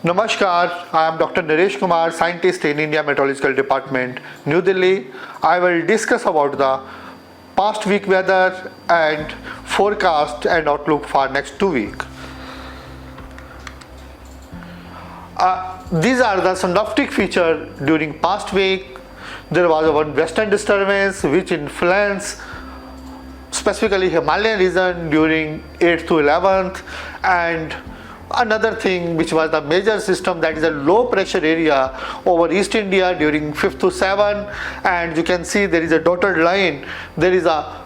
Namaskar, I am Dr. Naresh Kumar, scientist in India Meteorological Department, New Delhi. I will discuss about the past week weather and forecast and outlook for next 2 weeks. These are the synoptic feature during past week. There was one western disturbance which influenced specifically Himalayan region during 8th to 11th, and another thing which was the major system, that is a low pressure area over East India during 5th to 7th, and you can see there is a dotted line. There is a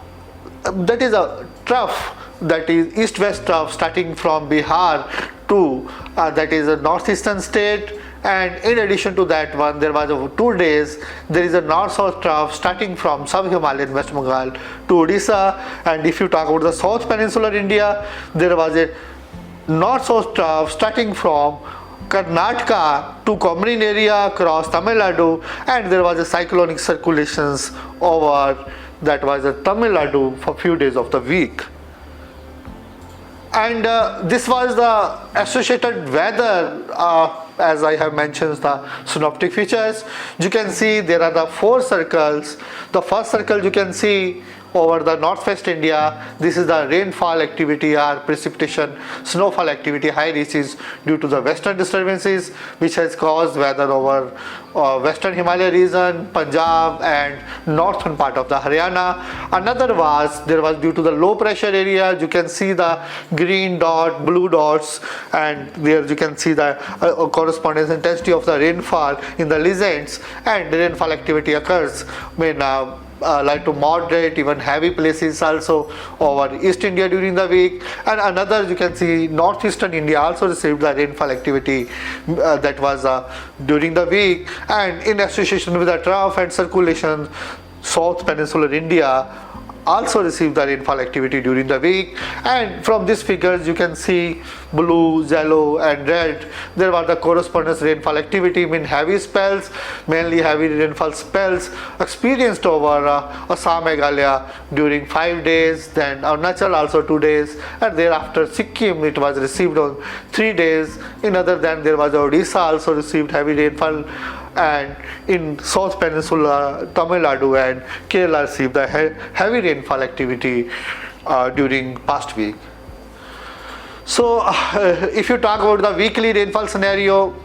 trough, that is east-west trough starting from Bihar to that is a northeastern state, and in addition to that one there was 2 days there is a north-south trough starting from sub-Himalayan West Bengal to Odisha. And if you talk about the south peninsular India, there was a north-south trough starting from Karnataka to Komarin area across Tamil Nadu, and there was a cyclonic circulations over that was a Tamil Nadu for few days of the week. And this was the associated weather, as I have mentioned the synoptic features. You can see there are the 4 circles. The first circle you can see over the northwest India, this is the rainfall activity or precipitation, snowfall activity high reaches due to the western disturbances which has caused weather over western Himalaya region, Punjab and northern part of the Haryana. Another was there was due to the low pressure area. You can see the green dot, blue dots, and there you can see the correspondence intensity of the rainfall in the legends, and the rainfall activity occurs when like to moderate, even heavy places also over East India during the week. And another you can see northeastern India also received the rainfall activity that was during the week, and in association with the trough and circulation, south peninsular India also received the rainfall activity during the week. And from these figures you can see blue, yellow and red, there were the correspondence rainfall activity, mean heavy spells, mainly heavy rainfall spells experienced over Assam, Meghalaya during 5 days, then Arunachal also 2 days, and thereafter Sikkim it was received on 3 days. In other than there was Odisha also received heavy rainfall, and in south peninsula Tamil Nadu and Kerala received the heavy rainfall activity during past week. So if you talk about the weekly rainfall scenario,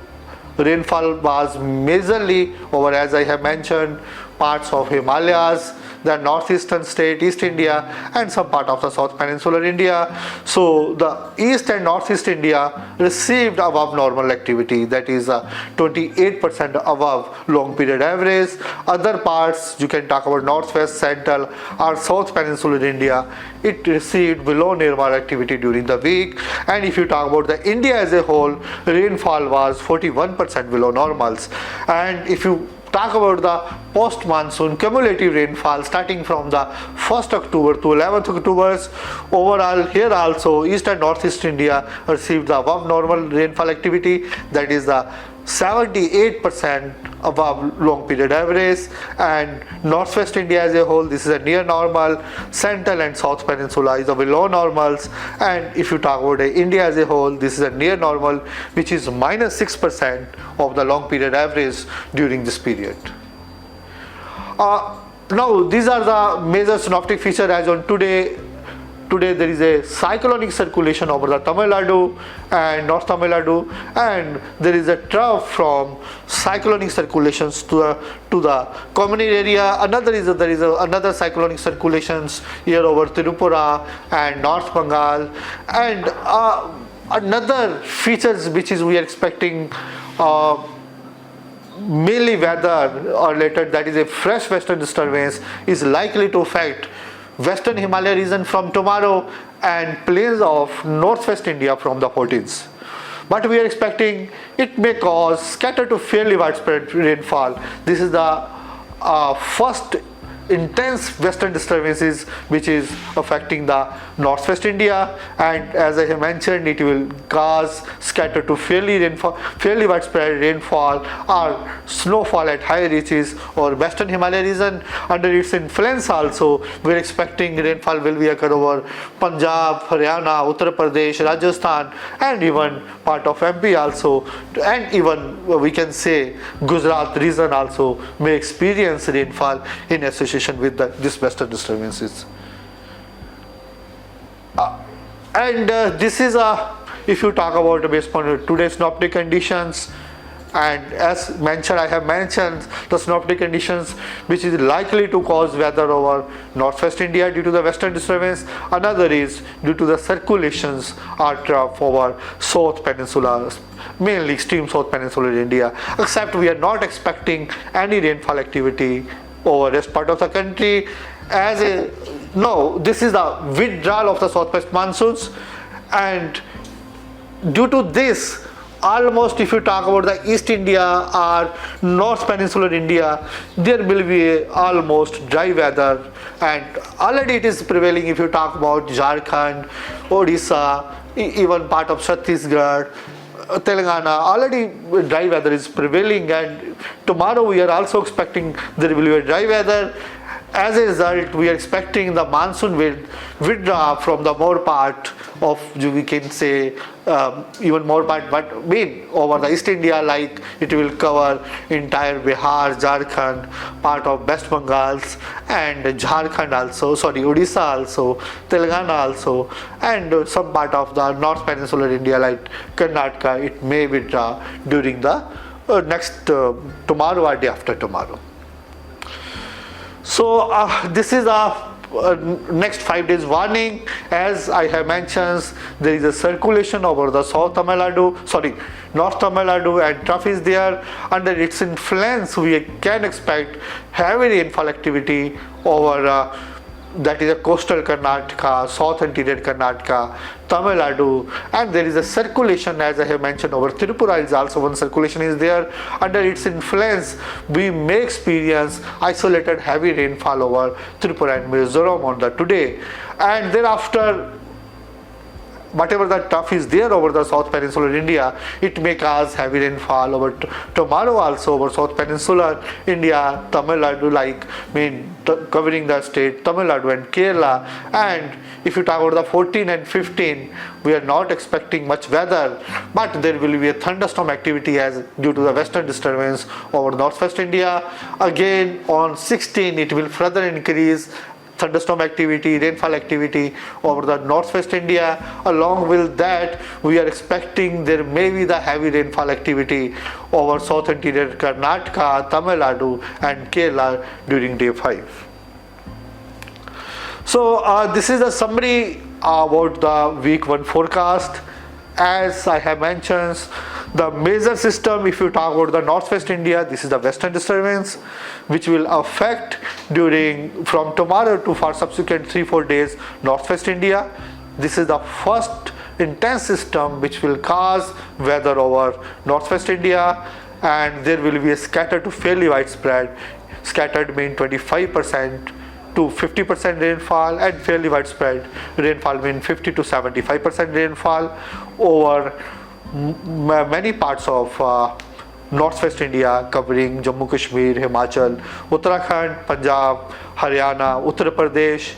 rainfall was majorly over, as I have mentioned, parts of Himalayas, the northeastern state, East India and some part of the south peninsular India. So the east and northeast India received above normal activity, that is 28% above long period average. Other parts you can talk about northwest, central or south peninsular India, it received below normal activity during the week. And if you talk about the India as a whole, rainfall was 41% below normals. And if you talk about the post-monsoon cumulative rainfall starting from the 1st October to 11th October, overall here also East and Northeast India received the above normal rainfall activity, that is the 78% above long period average. And Northwest India as a whole, this is a near normal. Central and South Peninsula is below normals. And if you talk about India as a whole, this is a near normal, which is minus 6% of the long period average during this period. Now these are the major synoptic features as on today. Today there is a cyclonic circulation over the Tamil Nadu and North Tamil Nadu, and there is a trough from cyclonic circulations to the Komarin area. There is another cyclonic circulations here over Tripura and North Bengal, and another features which is we are expecting mainly weather related, that is a fresh western disturbance is likely to affect Western Himalaya region from tomorrow and plains of northwest India from the 14th. But we are expecting it may cause scattered to fairly widespread rainfall. This is the first intense western disturbances which is affecting the northwest India, and as I have mentioned, it will cause scatter to fairly widespread rainfall or snowfall at high reaches or western Himalaya region. Under its influence also, we are expecting rainfall will be occur over Punjab, Haryana, Uttar Pradesh, Rajasthan, and even part of MP also, and even we can say Gujarat region also may experience rainfall in association with this western disturbances. And this is if you talk about based on today's synoptic conditions, and as mentioned, I have mentioned the synoptic conditions which is likely to cause weather over northwest India due to the western disturbance. Another is due to the circulations are trough over south peninsula, mainly extreme south peninsular India, except we are not expecting any rainfall activity over rest part of the country. No, this is the withdrawal of the southwest monsoons, and due to this, almost if you talk about the East India or North Peninsular India, there will be almost dry weather, and already it is prevailing if you talk about Jharkhand, Odisha, even part of Chhattisgarh, Telangana. Already dry weather is prevailing, and tomorrow we are also expecting there will be a dry weather. As a result, we are expecting the monsoon will withdraw from the more part of, we can say, even more part, but over the East India, like it will cover entire Bihar, Jharkhand, part of West Bengals, and Jharkhand also, Odisha also, Telangana also, and some part of the North Peninsular India like Karnataka. It may withdraw during the next tomorrow or day after tomorrow. So this is next 5 days warning. As I have mentioned, there is a circulation over the North Tamil Nadu, and trough is there. Under its influence, we can expect heavy rainfall activity over that is a coastal Karnataka, south interior Karnataka, Tamil Nadu, and there is a circulation, as I have mentioned, over Tripura is also one circulation is there. Under its influence, we may experience isolated heavy rainfall over Tripura and Mizoram on the today, and thereafter whatever the trough is there over the South Peninsular India, it may cause heavy rainfall over tomorrow also over South Peninsular India, Tamil Nadu, covering the state Tamil Nadu and Kerala. And if you talk about the 14 and 15, we are not expecting much weather, but there will be a thunderstorm activity as due to the western disturbance over northwest India. Again on 16, it will further increase thunderstorm activity, rainfall activity over the northwest India. Along with that, we are expecting there may be the heavy rainfall activity over south interior Karnataka, Tamil Nadu and Kerala during day 5. So this is a summary about the week 1 forecast. As I have mentioned, the major system, if you talk about the northwest India, this is the western disturbance which will affect from tomorrow to for subsequent 3-4 days northwest India. This is the first intense system which will cause weather over northwest India, and there will be a scattered to fairly widespread. Scattered mean 25% to 50% rainfall, and fairly widespread rainfall mean 50 to 75% rainfall over many parts of northwest India, covering Jammu Kashmir, Himachal, Uttarakhand, Punjab, Haryana, Uttar Pradesh,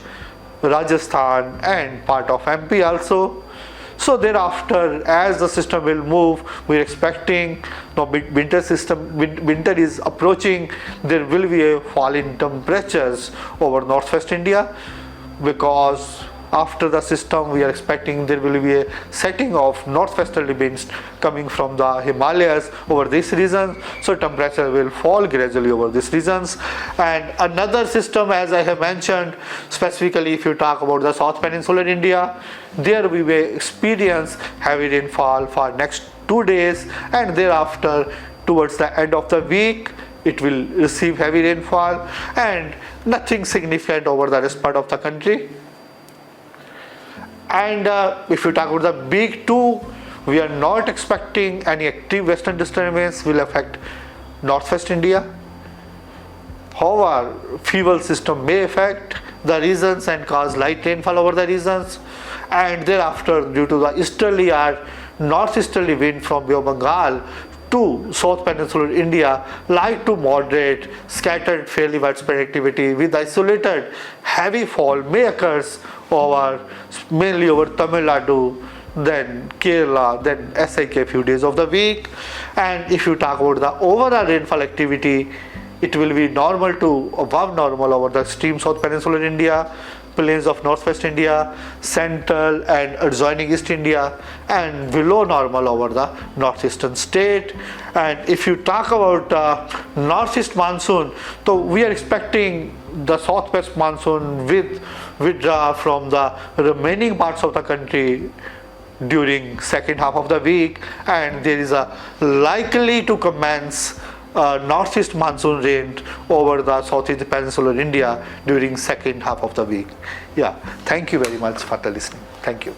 Rajasthan and part of MP also. So thereafter, as the system will move, we are expecting winter is approaching. There will be a fall in temperatures over northwest India, because after the system we are expecting there will be a setting of northwesterly winds coming from the Himalayas over this region, so temperature will fall gradually over these regions. And another system, as I have mentioned, specifically if you talk about the South Peninsular India, there we may experience heavy rainfall for next 2 days, and thereafter towards the end of the week it will receive heavy rainfall and nothing significant over the rest part of the country. And if you talk about the week 2, we are not expecting any active western disturbance will affect northwest India. However, feeble system may affect the regions and cause light rainfall over the regions, and thereafter due to the easterly or northeasterly wind from Bay of Bengal to South Peninsular India, light to moderate scattered fairly widespread activity with isolated heavy fall may occur mainly over Tamil Nadu, then Kerala, then SIK few days of the week. And if you talk about the overall rainfall activity, it will be normal to above normal over the extreme South Peninsular India, plains of northwest India, central and adjoining East India, and below normal over the northeastern state. And if you talk about northeast monsoon, so we are expecting the southwest monsoon with withdraw from the remaining parts of the country during second half of the week, and there is a likely to commence northeast monsoon rain over the southeast peninsular India during second half of the week. Yeah, thank you very much for the listening. Thank you.